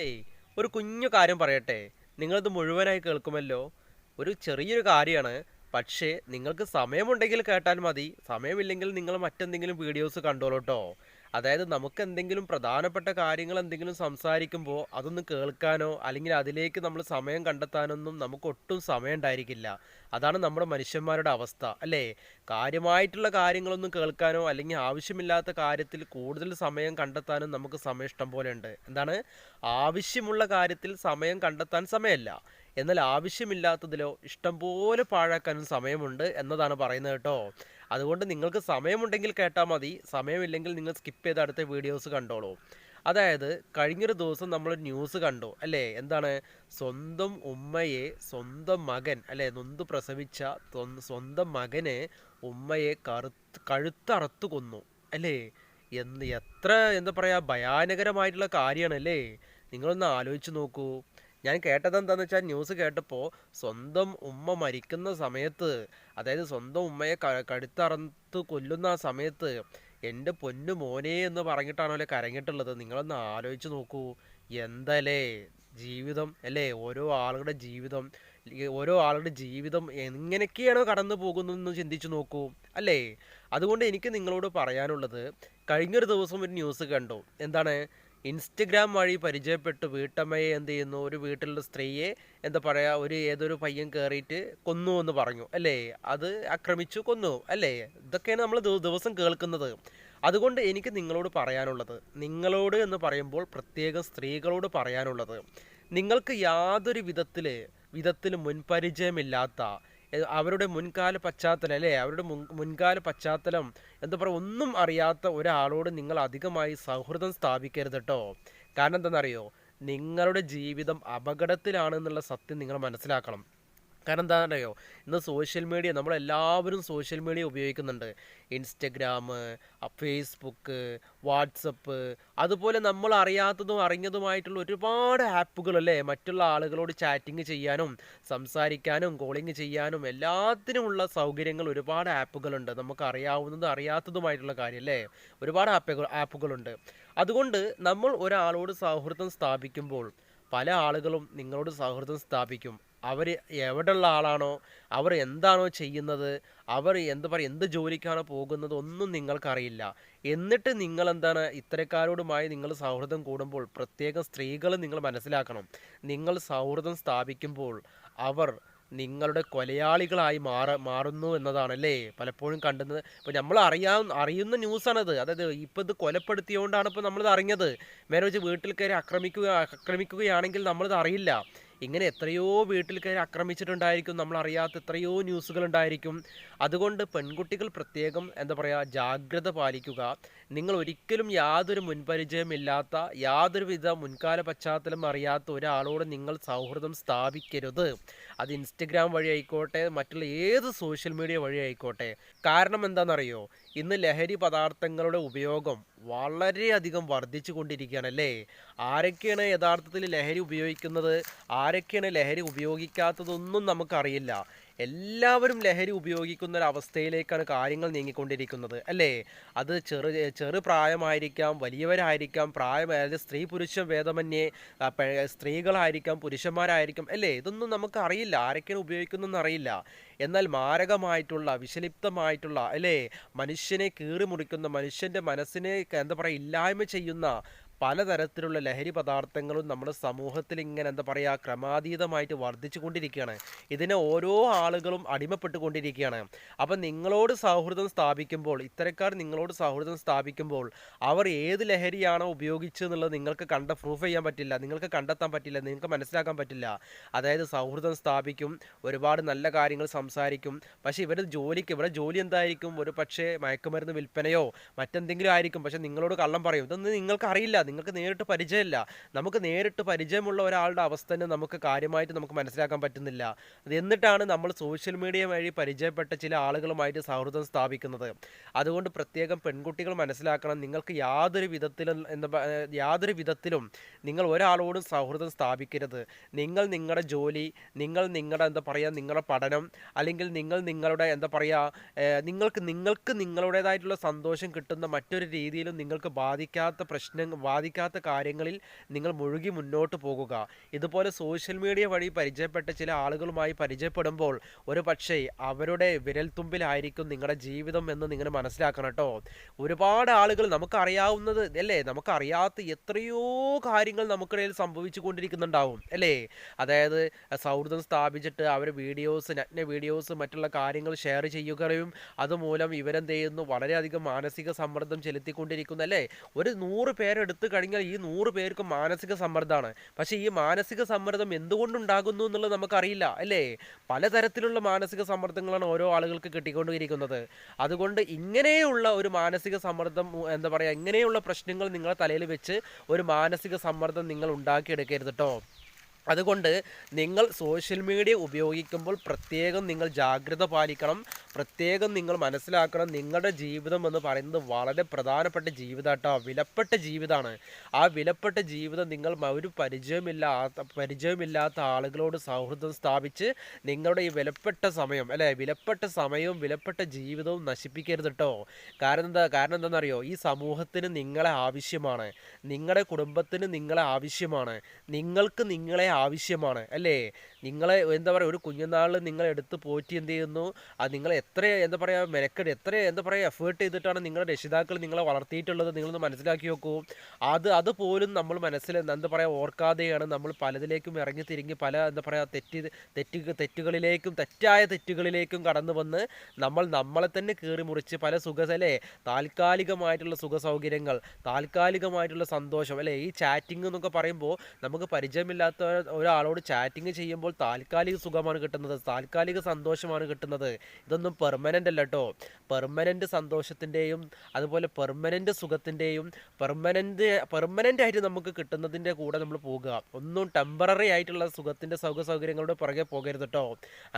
ഏയ് ഒരു കുഞ്ഞു കാര്യം പറയട്ടെ. നിങ്ങളിത് മുഴുവനായി കേൾക്കുമല്ലോ. ഒരു ചെറിയൊരു കാര്യമാണ്. പക്ഷേ നിങ്ങൾക്ക് സമയമുണ്ടെങ്കിൽ കേട്ടാൽ മതി. സമയമില്ലെങ്കിൽ നിങ്ങൾ മറ്റെന്തെങ്കിലും വീഡിയോസ് കണ്ടോളൂ ട്ടോ. അതായത് നമുക്ക് എന്തെങ്കിലും പ്രധാനപ്പെട്ട കാര്യങ്ങൾ എന്തെങ്കിലും സംസാരിക്കുമ്പോൾ അതൊന്ന് കേൾക്കാനോ അല്ലെങ്കിൽ അതിലേക്ക് നമ്മൾ സമയം കണ്ടെത്താനൊന്നും നമുക്ക് ഒട്ടും സമയം ഉണ്ടായിരിക്കില്ല. അതാണ് നമ്മുടെ മനുഷ്യന്മാരുടെ അവസ്ഥ അല്ലേ? കാര്യമായിട്ടുള്ള കാര്യങ്ങളൊന്നും കേൾക്കാനോ അല്ലെങ്കിൽ ആവശ്യമില്ലാത്ത കാര്യത്തിൽ കൂടുതൽ സമയം കണ്ടെത്താനും നമുക്ക് സമയം ഇഷ്ടം പോലെ ഉണ്ട്. എന്താണ്? ആവശ്യമുള്ള കാര്യത്തിൽ സമയം കണ്ടെത്താൻ സമയമില്ല. എന്നാൽ ആവശ്യമില്ലാത്തതിലോ ഇഷ്ടംപോലെ പാഴാക്കാനും സമയമുണ്ട് എന്നതാണ് പറയുന്നത് കേട്ടോ. അതുകൊണ്ട് നിങ്ങൾക്ക് സമയമുണ്ടെങ്കിൽ കേട്ടാൽ മതി. സമയമില്ലെങ്കിൽ നിങ്ങൾ സ്കിപ്പ് ചെയ്ത് അടുത്ത വീഡിയോസ് കണ്ടോളൂ. അതായത് കഴിഞ്ഞൊരു ദിവസം നമ്മൾ ന്യൂസ് കണ്ടു അല്ലേ? എന്താണ്? സ്വന്തം ഉമ്മയെ സ്വന്തം മകൻ അല്ലേ നൊന്ത് പ്രസവിച്ച സ്വന്തം മകനെ ഉമ്മയെ കഴുത്തറുത്ത് കൊന്നു അല്ലേ? എത്ര എന്താ പറയാ ഭയാനകരമായിട്ടുള്ള കാര്യമാണല്ലേ? നിങ്ങളൊന്ന് ആലോചിച്ച് നോക്കൂ. ഞാൻ കേട്ടത് എന്താന്ന് വെച്ചാൽ ന്യൂസ് കേട്ടപ്പോൾ സ്വന്തം ഉമ്മ മരിക്കുന്ന സമയത്ത്, അതായത് സ്വന്തം ഉമ്മയെ കഴുത്തറുത്ത് കൊല്ലുന്ന ആ സമയത്ത് എൻ്റെ പൊന്നു മോനെ എന്ന് പറഞ്ഞിട്ടാണല്ലോ കരഞ്ഞിട്ടുള്ളത്. നിങ്ങളൊന്ന് ആലോചിച്ച് നോക്കൂ. എന്തല്ലേ ജീവിതം അല്ലേ? ഓരോ ആളുടെ ജീവിതം എങ്ങനെയൊക്കെയാണോ കടന്നു പോകുന്നതെന്ന് ചിന്തിച്ചു നോക്കൂ അല്ലേ? അതുകൊണ്ട് എനിക്ക് നിങ്ങളോട് പറയാനുള്ളത്, കഴിഞ്ഞൊരു ദിവസം ഒരു ന്യൂസ് കണ്ടു. എന്താണ്? ഇൻസ്റ്റഗ്രാം വഴി പരിചയപ്പെട്ട് വീട്ടമ്മയെ എന്ത് ചെയ്യുന്നു, ഒരു വീട്ടിലുള്ള സ്ത്രീയെ എന്താ പറയുക, ഏതൊരു പയ്യൻ കയറിയിട്ട് കൊന്നു എന്ന് പറഞ്ഞു അല്ലേ? അത് ആക്രമിച്ചു കൊന്നു അല്ലേ? ഇതൊക്കെയാണ് നമ്മൾ ദിവസം കേൾക്കുന്നത്. അതുകൊണ്ട് എനിക്ക് നിങ്ങളോട് പറയാനുള്ളത്, നിങ്ങളോട് എന്ന് പറയുമ്പോൾ പ്രത്യേകം സ്ത്രീകളോട് പറയാനുള്ളത്, നിങ്ങൾക്ക് യാതൊരു വിധത്തിൽ മുൻപരിചയമില്ലാത്ത അവരുടെ മുൻകാല പശ്ചാത്തലം അല്ലേ, അവരുടെ മുൻകാല പശ്ചാത്തലം എന്താ പറയുക, ഒന്നും അറിയാത്ത ഒരാളോട് നിങ്ങൾ അധികമായി സൗഹൃദം സ്ഥാപിക്കരുത് കേട്ടോ. കാരണം എന്താണെന്നറിയോ? നിങ്ങളുടെ ജീവിതം അപകടത്തിലാണെന്നുള്ള സത്യം നിങ്ങൾ മനസ്സിലാക്കണം. കാരണം എന്താണെന്നറിയോ? ഇന്ന് സോഷ്യൽ മീഡിയ, നമ്മളെല്ലാവരും സോഷ്യൽ മീഡിയ ഉപയോഗിക്കുന്നുണ്ട്. ഇൻസ്റ്റഗ്രാം, ഫേസ്ബുക്ക്, വാട്സപ്പ്, അതുപോലെ നമ്മൾ അറിയാത്തതും അറിഞ്ഞതുമായിട്ടുള്ള ഒരുപാട് ആപ്പുകൾ അല്ലേ? മറ്റുള്ള ആളുകളോട് ചാറ്റിങ് ചെയ്യാനും സംസാരിക്കാനും കോളിങ് ചെയ്യാനും എല്ലാത്തിനുമുള്ള സൗകര്യങ്ങൾ ഒരുപാട് ആപ്പുകളുണ്ട്. നമുക്ക് അറിയാവുന്നതും അറിയാത്തതുമായിട്ടുള്ള കാര്യം അല്ലേ? ഒരുപാട് ആപ്പുകളുണ്ട്. അതുകൊണ്ട് നമ്മൾ ഒരാളോട് സൗഹൃദം സ്ഥാപിക്കുമ്പോൾ പല ആളുകളും നിങ്ങളോട് സൗഹൃദം സ്ഥാപിക്കും. അവർ എവിടെയുള്ള ആളാണോ, അവർ എന്താണോ ചെയ്യുന്നത്, അവർ എന്താ പറയുക, എന്ത് ജോലിക്കാണോ പോകുന്നത് ഒന്നും നിങ്ങൾക്കറിയില്ല. എന്നിട്ട് നിങ്ങൾ എന്താണ് ഇത്തരക്കാരോടുമായി നിങ്ങൾ സൗഹൃദം കൂടുമ്പോൾ, പ്രത്യേകം സ്ത്രീകൾ നിങ്ങൾ മനസ്സിലാക്കണം, നിങ്ങൾ സൗഹൃദം സ്ഥാപിക്കുമ്പോൾ അവർ നിങ്ങളുടെ കൊലയാളികളായി മാറുന്നു എന്നതാണല്ലേ പലപ്പോഴും കണ്ടുന്നത്. ഇപ്പോൾ നമ്മൾ അറിയുന്ന ന്യൂസാണത്. അതായത് ഇപ്പോൾ ഇത് കൊലപ്പെടുത്തിയോണ്ടാണ് ഇപ്പോൾ നമ്മളിത് അറിഞ്ഞത്. നേരെ വെച്ച് വീട്ടിൽ കയറി ആക്രമിക്കുകയാണെങ്കിൽ നമ്മളിത് അറിയില്ല. ഇങ്ങനെ എത്രയോ വീട്ടിൽ കയറി ആക്രമിച്ചിട്ടുണ്ടായിരിക്കും, നമ്മൾ അറിയാത്ത എത്രയോ ന്യൂസുകൾ ഉണ്ടായിരിക്കും. അതുകൊണ്ട് പെൺകുട്ടികൾ പ്രത്യേകം എന്താ പറയുക, ജാഗ്രത പാലിക്കുക. നിങ്ങൾ ഒരിക്കലും യാതൊരു മുൻപരിചയമില്ലാത്ത, യാതൊരുവിധ മുൻകാല പശ്ചാത്തലം അറിയാത്ത ഒരാളോട് നിങ്ങൾ സൗഹൃദം സ്ഥാപിക്കരുത്. അത് ഇൻസ്റ്റഗ്രാം വഴി ആയിക്കോട്ടെ, മറ്റുള്ള ഏത് സോഷ്യൽ മീഡിയ വഴി ആയിക്കോട്ടെ. കാരണം എന്താണെന്നറിയോ? ഇന്ന് ലഹരി പദാർത്ഥങ്ങളുടെ ഉപയോഗം വളരെയധികം വർദ്ധിച്ചു കൊണ്ടിരിക്കുകയാണ് അല്ലേ? ആരൊക്കെയാണ് യഥാർത്ഥത്തിൽ ലഹരി ഉപയോഗിക്കുന്നത്, ആരൊക്കെയാണ് ലഹരി ഉപയോഗിക്കാത്തതൊന്നും നമുക്കറിയില്ല. എല്ലാവരും ലഹരി ഉപയോഗിക്കുന്ന ഒരു അവസ്ഥയിലേക്കാണ് കാര്യങ്ങൾ നീങ്ങിക്കൊണ്ടിരിക്കുന്നത് അല്ലേ? അത് ചെറു പ്രായമായിരിക്കാം, വലിയവരായിരിക്കാം, അതായത് സ്ത്രീ പുരുഷ ഭേദമന്യേ, സ്ത്രീകളായിരിക്കാം, പുരുഷന്മാരായിരിക്കാം അല്ലേ? ഇതൊന്നും നമുക്ക് അറിയില്ല, ആരൊക്കെയാണ് ഉപയോഗിക്കുന്നതെന്ന് അറിയില്ല. എന്നാൽ മാരകമായിട്ടുള്ള, വിഷലിപ്തമായിട്ടുള്ള അല്ലേ, മനുഷ്യനെ കീറിമുറിക്കുന്ന, മനുഷ്യൻ്റെ മനസ്സിനെ എന്താ പറയുക, ഇല്ലായ്മ ചെയ്യുന്ന പലതരത്തിലുള്ള ലഹരി പദാർത്ഥങ്ങളും നമ്മുടെ സമൂഹത്തിൽ ഇങ്ങനെ എന്താ പറയുക, ക്രമാതീതമായിട്ട് വർദ്ധിച്ചു കൊണ്ടിരിക്കുകയാണ്. ഇതിനെ ഓരോ ആളുകളും അടിമപ്പെട്ടു കൊണ്ടിരിക്കുകയാണ്. അപ്പം നിങ്ങളോട് സൗഹൃദം സ്ഥാപിക്കുമ്പോൾ, ഇത്തരക്കാർ നിങ്ങളോട് സൗഹൃദം സ്ഥാപിക്കുമ്പോൾ അവർ ഏത് ലഹരിയാണോ ഉപയോഗിച്ചതെന്നുള്ളത് നിങ്ങൾക്ക് പ്രൂഫ് ചെയ്യാൻ പറ്റില്ല, നിങ്ങൾക്ക് കണ്ടെത്താൻ പറ്റില്ല, നിങ്ങൾക്ക് മനസ്സിലാക്കാൻ പറ്റില്ല. അതായത് സൗഹൃദം സ്ഥാപിക്കും, ഒരുപാട് നല്ല കാര്യങ്ങൾ സംസാരിക്കും, പക്ഷേ ഇവിടെ ജോലി എന്തായിരിക്കും? ഒരു പക്ഷേ മയക്കുമരുന്ന് വിൽപ്പനയോ മറ്റെന്തെങ്കിലും ആയിരിക്കും. പക്ഷേ നിങ്ങളോട് കള്ളം പറയും. ഇതൊന്നും നിങ്ങൾക്ക് അറിയില്ല, നിങ്ങൾക്ക് നേരിട്ട് പരിചയമില്ല. നമുക്ക് നേരിട്ട് പരിചയമുള്ള ഒരാളുടെ അവസ്ഥ തന്നെ നമുക്ക് കാര്യമായിട്ട് നമുക്ക് മനസ്സിലാക്കാൻ പറ്റുന്നില്ല. എന്നിട്ടാണ് നമ്മൾ സോഷ്യൽ മീഡിയ വഴി പരിചയപ്പെട്ട ചില ആളുകളുമായിട്ട് സൗഹൃദം സ്ഥാപിക്കുന്നത്. അതുകൊണ്ട് പ്രത്യേകം പെൺകുട്ടികൾ മനസ്സിലാക്കണം, നിങ്ങൾക്ക് യാതൊരു വിധത്തിലും നിങ്ങൾ ഒരാളോടും സൗഹൃദം സ്ഥാപിക്കരുത്. നിങ്ങൾ നിങ്ങളുടെ ജോലി, നിങ്ങൾ നിങ്ങളുടെ എന്താ പറയുക, നിങ്ങളുടെ പഠനം, അല്ലെങ്കിൽ നിങ്ങൾ നിങ്ങളുടെ എന്താ പറയുക, നിങ്ങൾക്ക് നിങ്ങളുടേതായിട്ടുള്ള സന്തോഷം കിട്ടുന്ന മറ്റൊരു രീതിയിലും നിങ്ങൾക്ക് ബാധിക്കാത്ത സാധിക്കാത്ത കാര്യങ്ങളിൽ നിങ്ങൾ മുഴുകി മുന്നോട്ട് പോകുക. ഇതുപോലെ സോഷ്യൽ മീഡിയ വഴി പരിചയപ്പെട്ട ചില ആളുകളുമായി പരിചയപ്പെടുമ്പോൾ ഒരു പക്ഷേ അവരുടെ വിരൽത്തുമ്പിലായിരിക്കും നിങ്ങളുടെ ജീവിതം എന്ന് നിങ്ങൾ മനസ്സിലാക്കണം കേട്ടോ. ഒരുപാട് ആളുകൾ നമുക്കറിയാവുന്നത് അല്ലേ, നമുക്കറിയാത്ത എത്രയോ കാര്യങ്ങൾ നമുക്കിടയിൽ സംഭവിച്ചു കൊണ്ടിരിക്കുന്നുണ്ടാവും അല്ലേ. അതായത് സൗഹൃദം സ്ഥാപിച്ചിട്ട് അവർ വീഡിയോസ്, നഗ്ന വീഡിയോസ്, മറ്റുള്ള കാര്യങ്ങൾ ഷെയർ ചെയ്യുകയും അതുമൂലം ഇവരെന്ത് ചെയ്യുന്നു, വളരെയധികം മാനസിക സമ്മർദ്ദം ചെലുത്തിക്കൊണ്ടിരിക്കുന്നു അല്ലേ. ഒരു 100 പേരെടുത്തു കഴിഞ്ഞാൽ ഈ 100 പേർക്കും മാനസിക സമ്മർദ്ദമാണ്. പക്ഷേ ഈ മാനസിക സമ്മർദ്ദം എന്തുകൊണ്ടുണ്ടാകുന്നു എന്നുള്ളത് നമുക്കറിയില്ല അല്ലേ. പലതരത്തിലുള്ള മാനസിക സമ്മർദ്ദങ്ങളാണ് ഓരോ ആളുകൾക്ക് കിട്ടിക്കൊണ്ടിരിക്കുന്നത്. അതുകൊണ്ട് ഇങ്ങനെയുള്ള ഒരു മാനസിക സമ്മർദ്ദം, എന്താ പറയുക, ഇങ്ങനെയുള്ള പ്രശ്നങ്ങൾ നിങ്ങളുടെ തലയിൽ വെച്ച് ഒരു മാനസിക സമ്മർദ്ദം നിങ്ങൾ ഉണ്ടാക്കിയെടുക്കരുത് കേട്ടോ. അതുകൊണ്ട് നിങ്ങൾ സോഷ്യൽ മീഡിയ ഉപയോഗിക്കുമ്പോൾ പ്രത്യേകം നിങ്ങൾ ജാഗ്രത പാലിക്കണം. പ്രത്യേകം നിങ്ങൾ മനസ്സിലാക്കണം, നിങ്ങളുടെ ജീവിതം എന്ന് പറയുന്നത് വളരെ പ്രധാനപ്പെട്ട ജീവിതമാട്ടോ, വിലപ്പെട്ട ജീവിതമാണ്. ആ വിലപ്പെട്ട ജീവിതം നിങ്ങൾ ഒരു പരിചയമില്ലാത്ത ആളുകളോട് സൗഹൃദം സ്ഥാപിച്ച് നിങ്ങളുടെ ഈ വിലപ്പെട്ട സമയം അല്ലേ, വിലപ്പെട്ട സമയവും വിലപ്പെട്ട ജീവിതവും നശിപ്പിക്കരുത് കേട്ടോ. കാരണം എന്താണെന്നറിയോ, ഈ സമൂഹത്തിന് നിങ്ങളെ ആവശ്യമാണ്, നിങ്ങളുടെ കുടുംബത്തിന് നിങ്ങളെ ആവശ്യമാണ്, നിങ്ങൾക്ക് നിങ്ങളെ ആവശ്യമാണ് അല്ലേ. നിങ്ങളെ എന്താ പറയുക, ഒരു കുഞ്ഞുനാളിൽ നിങ്ങളെ എടുത്ത് പോറ്റി എന്ത് ചെയ്യുന്നു, അത് നിങ്ങൾ എത്ര എന്താ പറയുക മെനക്കെട്ട്, എത്ര എന്താ പറയുക എഫേർട്ട് ചെയ്തിട്ടാണ് നിങ്ങളുടെ രക്ഷിതാക്കൾ നിങ്ങളെ വളർത്തിയിട്ടുള്ളത്, നിങ്ങളൊന്ന് മനസ്സിലാക്കി നോക്കൂ. അതുപോലും നമ്മൾ എന്താ പറയുക ഓർക്കാതെയാണ് നമ്മൾ പലതിലേക്കും ഇറങ്ങി തിരിഞ്ഞ് പല എന്താ പറയുക തെറ്റായ തെറ്റുകളിലേക്കും കടന്നു വന്ന് നമ്മളെ തന്നെ കീറി മുറിച്ച് പല അല്ലേ താൽക്കാലികമായിട്ടുള്ള സുഖ സൗകര്യങ്ങൾ, താൽക്കാലികമായിട്ടുള്ള സന്തോഷം അല്ലേ. ഈ ചാറ്റിംഗ് എന്നൊക്കെ പറയുമ്പോൾ നമുക്ക് പരിചയമില്ലാത്ത ഒരാളോട് ചാറ്റിംഗ് ചെയ്യുമ്പോൾ താൽക്കാലിക സുഖമാണ് കിട്ടുന്നത്, താൽക്കാലിക സന്തോഷമാണ് കിട്ടുന്നത്. ഇതൊന്നും പെർമനൻ്റ് അല്ല കേട്ടോ. പെർമനൻ്റ് സന്തോഷത്തിൻ്റെയും അതുപോലെ പെർമനൻ്റ് സുഖത്തിൻ്റെയും പെർമനൻ്റ് ആയിട്ട് നമുക്ക് കിട്ടുന്നതിൻ്റെ കൂടെ നമ്മൾ പോകുക. ഒന്നും ടെമ്പററി ആയിട്ടുള്ള സുഖത്തിൻ്റെ സൗകര്യങ്ങളുടെ പുറകെ പോകരുത് കേട്ടോ.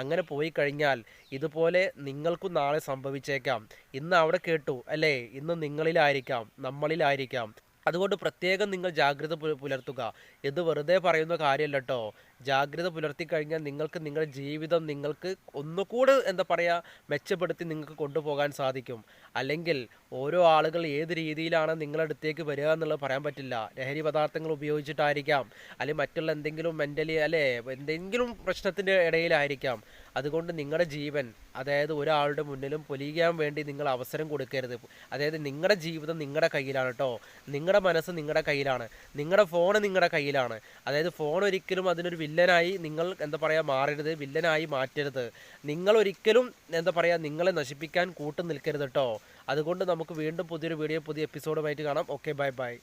അങ്ങനെ പോയി കഴിഞ്ഞാൽ ഇതുപോലെ നിങ്ങൾക്കും നാളെ സംഭവിച്ചേക്കാം. ഇന്ന് അവിടെ കേട്ടു അല്ലേ, ഇന്ന് നിങ്ങളിലായിരിക്കാം, നമ്മളിലായിരിക്കാം. അതുകൊണ്ട് പ്രത്യേകം നിങ്ങൾ ജാഗ്രത പുലർത്തുക. ഇത് വെറുതെ പറയുന്ന കാര്യമല്ല കേട്ടോ. ജാഗ്രത പുലർത്തി കഴിഞ്ഞാൽ നിങ്ങൾക്ക് നിങ്ങളുടെ ജീവിതം നിങ്ങൾക്ക് ഒന്നുകൂടെ എന്താ പറയുക മെച്ചപ്പെടുത്തി നിങ്ങൾക്ക് കൊണ്ടുപോകാൻ സാധിക്കും. അല്ലെങ്കിൽ ഓരോ ആളുകൾ ഏത് രീതിയിലാണ് നിങ്ങളുടെ അടുത്തേക്ക് വരിക എന്നുള്ളത് പറയാൻ പറ്റില്ല. ലഹരി പദാർത്ഥങ്ങൾ ഉപയോഗിച്ചിട്ടായിരിക്കാം, അല്ലെങ്കിൽ മറ്റുള്ള എന്തെങ്കിലും മെൻ്റലി അല്ലേ എന്തെങ്കിലും പ്രശ്നത്തിൻ്റെ ഇടയിലായിരിക്കാം. അതുകൊണ്ട് നിങ്ങളുടെ ജീവൻ അതായത് ഒരാളുടെ മുന്നിലും പൊലിയാൻ വേണ്ടി നിങ്ങൾ അവസരം കൊടുക്കരുത്. അതായത് നിങ്ങളുടെ ജീവിതം നിങ്ങളുടെ കയ്യിലാണ് കേട്ടോ. നിങ്ങളുടെ മനസ്സ് നിങ്ങളുടെ കയ്യിലാണ്, നിങ്ങളുടെ ഫോൺ നിങ്ങളുടെ കയ്യിലാണ്. അതായത് ഫോൺ ഒരിക്കലും അതിനൊരു വില്ലനായി നിങ്ങൾ എന്താ പറയുക മാറരുത്, വില്ലനായി മാറ്റരുത്. നിങ്ങൾ ഒരിക്കലും എന്താ പറയുക നിങ്ങളെ നശിപ്പിക്കാൻ കൂട്ടു നിൽക്കരുത് കേട്ടോ. അതുകൊണ്ട് നമുക്ക് വീണ്ടും പുതിയൊരു വീഡിയോ, പുതിയ എപ്പിസോഡുമായിട്ട് കാണാം. Okay, bye bye.